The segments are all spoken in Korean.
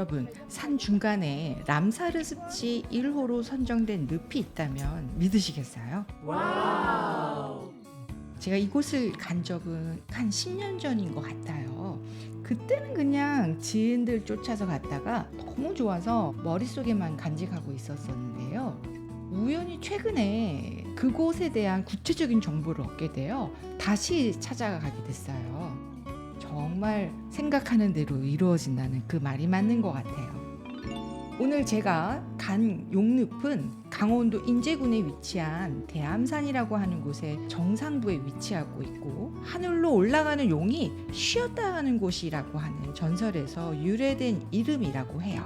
여러분, 산 중간에 람사르 습지 1호로 선정된 늪이 있다면 믿으시겠어요? 제가 이곳을 간 적은 한 10년 전인 것 같아요. 그때는 그냥 지인들 쫓아서 갔다가 너무 좋아서 머릿속에만 간직하고 있었었는데요. 우연히 최근에 그곳에 대한 구체적인 정보를 얻게 되어 다시 찾아가게 됐어요. 정말 생각하는 대로 이루어진다는 그 말이 맞는 것 같아요. 오늘 제가 간 용늪은 강원도 인제군에 위치한 대암산이라고 하는 곳의 정상부에 위치하고 있고, 하늘로 올라가는 용이 쉬었다 하는 곳이라고 하는 전설에서 유래된 이름이라고 해요.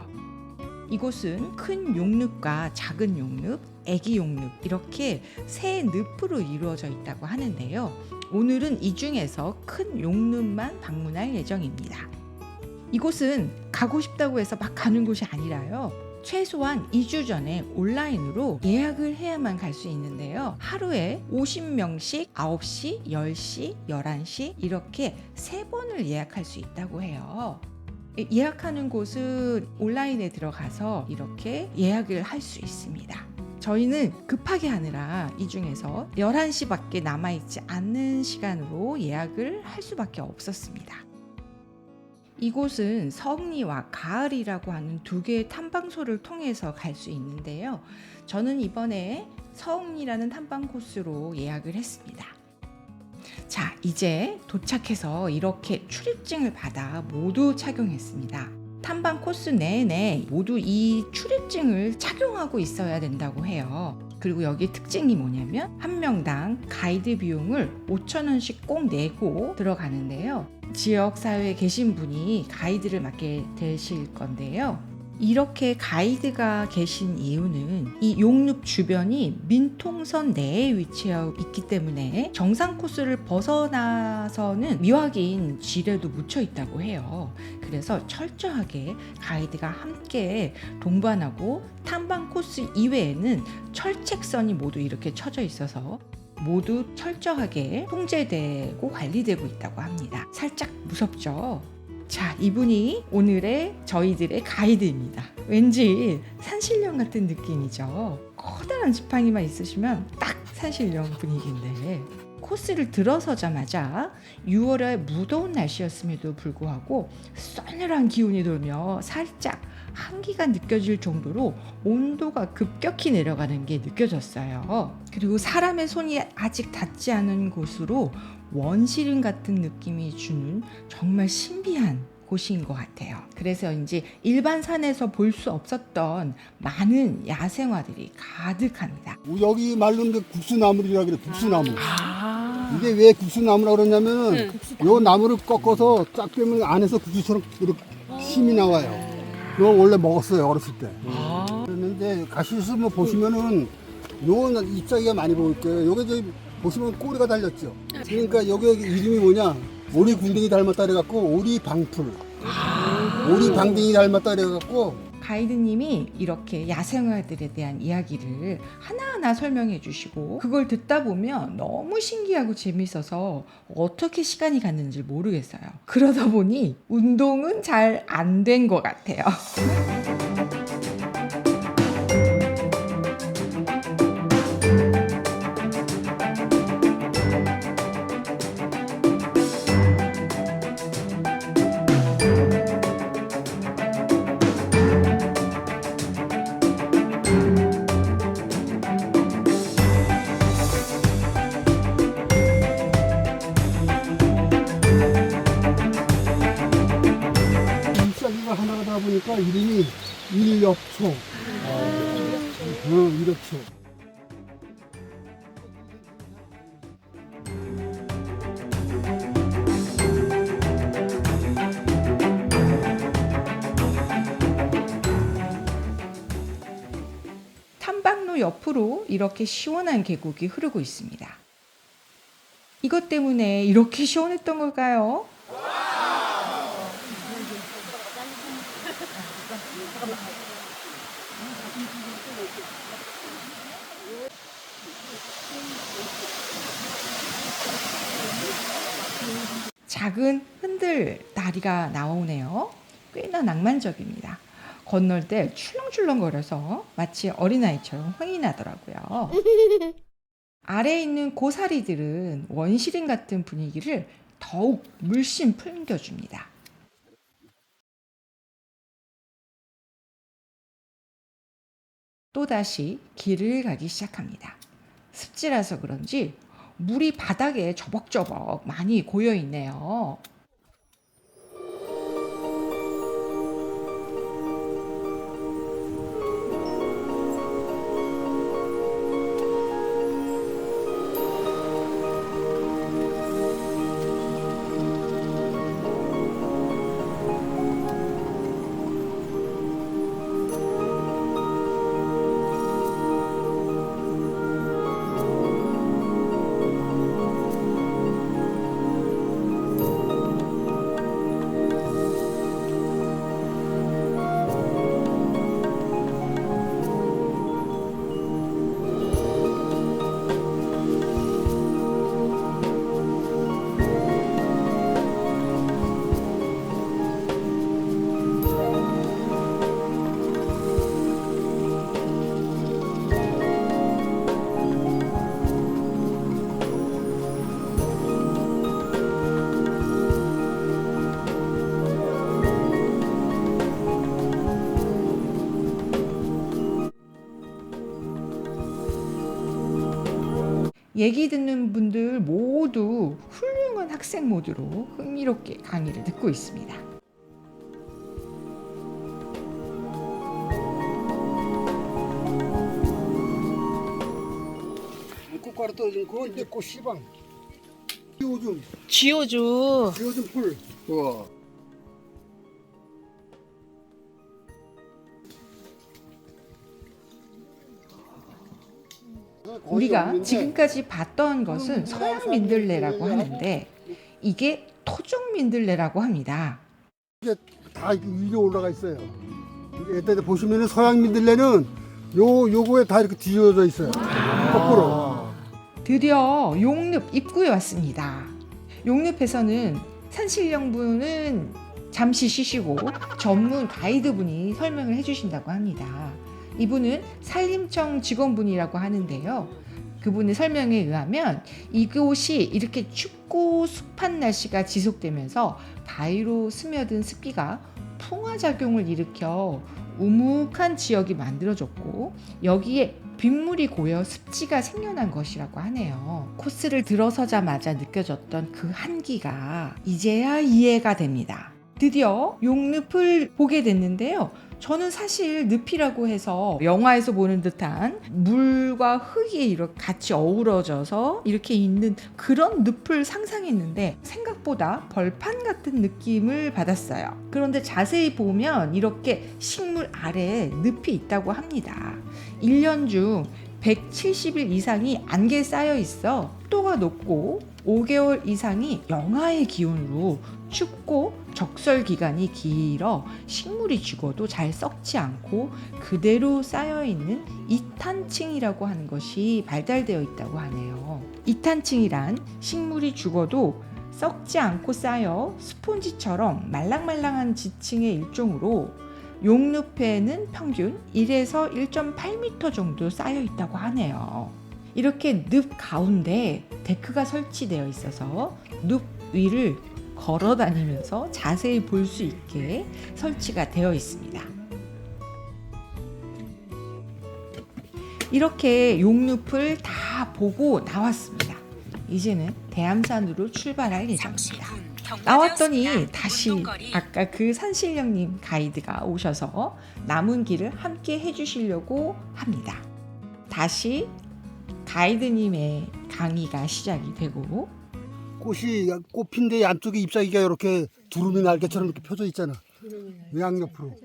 이곳은 큰 용늪과 작은 용늪, 애기 용늪 이렇게 세 늪으로 이루어져 있다고 하는데요. 오늘은 이 중에서 큰 용늪만 방문할 예정입니다. 이곳은 가고 싶다고 해서 막 가는 곳이 아니라요. 최소한 2주 전에 온라인으로 예약을 해야만 갈 수 있는데요. 하루에 50명씩 9시, 10시, 11시 이렇게 3번을 예약할 수 있다고 해요. 예약하는 곳은 온라인에 들어가서 이렇게 예약을 할 수 있습니다. 저희는 급하게 하느라 이 중에서 11시밖에 남아있지 않는 시간으로 예약을 할 수밖에 없었습니다. 이곳은 서흥리와 가을이라고 하는 두 개의 탐방소를 통해서 갈 수 있는데요. 저는 이번에 서흥리라는 탐방 코스로 예약을 했습니다. 자, 이제 도착해서 이렇게 출입증을 받아 모두 착용했습니다. 탐방 코스 내내 모두 이 출입증을 착용하고 있어야 된다고 해요. 그리고 여기 특징이 뭐냐면 한 명당 가이드 비용을 5,000원씩 꼭 내고 들어가는데요. 지역사회에 계신 분이 가이드를 맡게 되실 건데요. 이렇게 가이드가 계신 이유는 이 용늪 주변이 민통선 내에 위치하고 있기 때문에 정상 코스를 벗어나서는 미확인 지뢰도 묻혀 있다고 해요. 그래서 철저하게 가이드가 함께 동반하고 탐방 코스 이외에는 철책선이 모두 이렇게 쳐져 있어서 모두 철저하게 통제되고 관리되고 있다고 합니다. 살짝 무섭죠? 자, 이분이 오늘의 저희들의 가이드입니다. 왠지 산신령 같은 느낌이죠. 커다란 지팡이만 있으시면 딱 산신령 분위기인데, 코스를 들어서자마자 6월의 무더운 날씨였음에도 불구하고 서늘한 기운이 돌며 살짝 한기가 느껴질 정도로 온도가 급격히 내려가는 게 느껴졌어요. 그리고 사람의 손이 아직 닿지 않은 곳으로 원시림 같은 느낌이 주는 정말 신비한 곳인 것 같아요. 그래서 이제 일반 산에서 볼 수 없었던 많은 야생화들이 가득합니다. 여기 말로는 국수나물이라 그래. 국수나무. 이게 왜 국수나무라 그러냐면은 요 나무를 꺾어서 쫙 빼면 안에서 국수처럼 이렇게 힘이 나와요. 그거 원래 먹었어요, 어렸을 때. 그랬는데 가시수 뭐 보시면은 요 잎사귀가 많이 보일 거예요. 요게 저기 보시면 꼬리가 달렸죠. 그러니까 여기 이름이 뭐냐? 오리 군댕이 닮았다 그래갖고 오리 방풀. 오리 방댕이 닮았다 그래갖고. 가이드님이 이렇게 야생화들에 대한 이야기를 하나하나 설명해 주시고, 그걸 듣다 보면 너무 신기하고 재밌어서 어떻게 시간이 갔는지 모르겠어요. 그러다 보니 운동은 잘 안 된 것 같아요. 잎사귀가 하나가 보니까 이름이 일엽초. 일엽초. 탐방로 옆으로 이렇게 시원한 계곡이 흐르고 있습니다. 이것 때문에 이렇게 시원했던 걸까요? 작은 흔들 다리가 나오네요. 꽤나 낭만적입니다. 건널 때 출렁출렁거려서 마치 어린아이처럼 흥이 나더라고요. 아래에 있는 고사리들은 원시림 같은 분위기를 더욱 물씬 풍겨줍니다. 또다시 길을 가기 시작합니다. 습지라서 그런지 물이 바닥에 저벅저벅 많이 고여 있네요. 얘기 듣는 분들 모두 훌륭한 학생 모드로 흥미롭게 강의를 듣고 있습니다. 꽃가루 떨어진 그건 이제 꽃시방. 쥐오주. 지워준 풀. 우와. 우리가 지금까지 봤던 것은 서양 민들레라고 하는데 이게 토종 민들레라고 합니다. 이게 다 위로 올라가 있어요. 이때 보시면은 서양 민들레는 요거에 다 이렇게 뒤어져 있어요. 거꾸로. 드디어 용늪 입구에 왔습니다. 용늪에서는 산신령분은 잠시 쉬시고 전문 가이드분이 설명을 해주신다고 합니다. 이분은 산림청 직원분이라고 하는데요. 그분의 설명에 의하면 이곳이 이렇게 춥고 습한 날씨가 지속되면서 바위로 스며든 습기가 풍화작용을 일으켜 우묵한 지역이 만들어졌고 여기에 빗물이 고여 습지가 생겨난 것이라고 하네요. 코스를 들어서자마자 느껴졌던 그 한기가 이제야 이해가 됩니다. 드디어 용늪을 보게 됐는데요. 저는 사실 늪이라고 해서 영화에서 보는 듯한 물과 흙이 이렇게 같이 어우러져서 이렇게 있는 그런 늪을 상상했는데 생각보다 벌판 같은 느낌을 받았어요. 그런데 자세히 보면 이렇게 식물 아래에 늪이 있다고 합니다. 1년 중 170일 이상이 안개에 쌓여 있어 습도가 높고 5개월 이상이 영하의 기온으로 춥고 적설 기간이 길어 식물이 죽어도 잘 썩지 않고 그대로 쌓여있는 이탄층이라고 하는 것이 발달되어 있다고 하네요. 이탄층이란 식물이 죽어도 썩지 않고 쌓여 스폰지처럼 말랑말랑한 지층의 일종으로 용늪에는 평균 1에서 1.8m 정도 쌓여 있다고 하네요. 이렇게 늪 가운데 데크가 설치되어 있어서 늪 위를 걸어 다니면서 자세히 볼 수 있게 설치가 되어 있습니다. 이렇게 용늪을 다 보고 나왔습니다. 이제는 대암산으로 출발할 예정입니다. 나왔더니 다시 아까 그 산신령님 가이드가 오셔서 남은 길을 함께 해주시려고 합니다. 다시 가이드님의 강의가 시작이 되고 꽃이 꽃핀데 안쪽에 잎사귀가 이렇게 두루미 날개처럼 이렇게 펴져 있잖아. 양옆으로.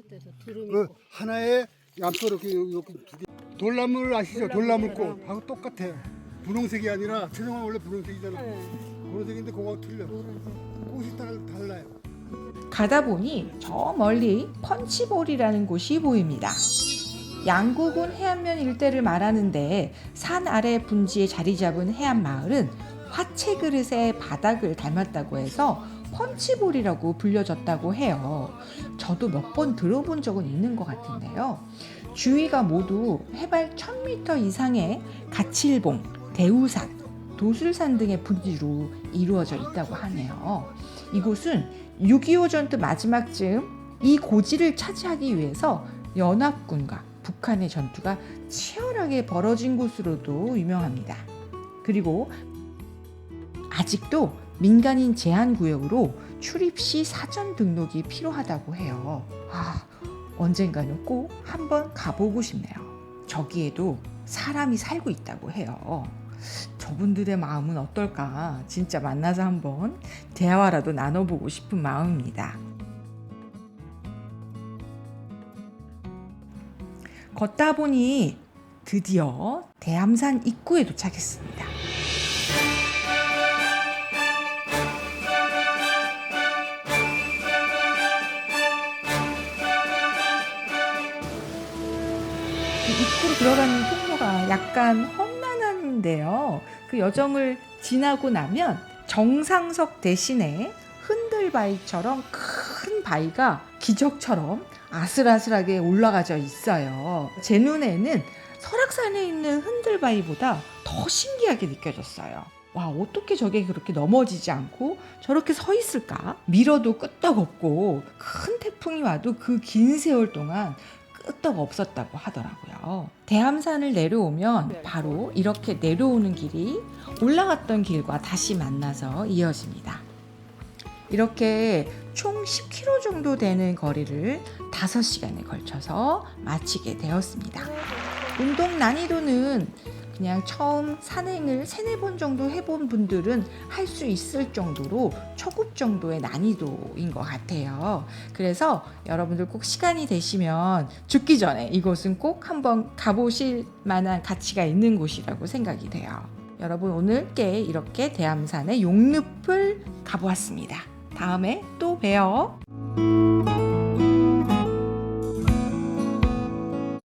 그 하나에 양쪽으로 이렇게 두 개. 돌나물 아시죠? 돌나물꽃하고 똑같아요. 분홍색이 아니라 최정화 원래 분홍색이잖아. 분홍색인데 그거하고 틀려. 꽃이 달라요. 가다 보니 저 멀리 펀치볼이라는 곳이 보입니다. 양구군 해안면 일대를 말하는데 산 아래 분지에 자리 잡은 해안 마을은 화채 그릇의 바닥을 닮았다고 해서 펀치볼이라고 불려졌다고 해요. 저도 몇 번 들어본 적은 있는 것 같은데요. 주위가 모두 해발 1000m 이상의 가칠봉, 대우산, 도술산 등의 분지로 이루어져 있다고 하네요. 이곳은 6.25 전투 마지막 즈음 이 고지를 차지하기 위해서 연합군과 북한의 전투가 치열하게 벌어진 곳으로도 유명합니다. 그리고 아직도 민간인 제한 구역으로 출입 시 사전 등록이 필요하다고 해요. 언젠가는 꼭 한번 가보고 싶네요. 저기에도 사람이 살고 있다고 해요. 저분들의 마음은 어떨까? 진짜 만나서 한번 대화라도 나눠보고 싶은 마음입니다. 걷다 보니 드디어 대암산 입구에 도착했습니다. 입구로 들어가는 통로가 약간 험난한데요. 그 여정을 지나고 나면 정상석 대신에 흔들바위처럼 큰 바위가 기적처럼 아슬아슬하게 올라가져 있어요. 제 눈에는 설악산에 있는 흔들바위보다 더 신기하게 느껴졌어요. 와, 어떻게 저게 그렇게 넘어지지 않고 저렇게 서 있을까? 밀어도 끄떡없고 큰 태풍이 와도 그 긴 세월 동안 끄떡 없었다고 하더라고요. 대암산을 내려오면 바로 이렇게 내려오는 길이 올라갔던 길과 다시 만나서 이어집니다. 이렇게 총 10km 정도 되는 거리를 5시간에 걸쳐서 마치게 되었습니다. 운동 난이도는 그냥 처음 산행을 3-4번 정도 해본 분들은 할 수 있을 정도로 초급 정도의 난이도인 것 같아요. 그래서 여러분들 꼭 시간이 되시면 죽기 전에 이곳은 꼭 한번 가보실 만한 가치가 있는 곳이라고 생각이 돼요. 여러분, 오늘께 이렇게 대암산의 용늪을 가보았습니다. 다음에 또 봬요.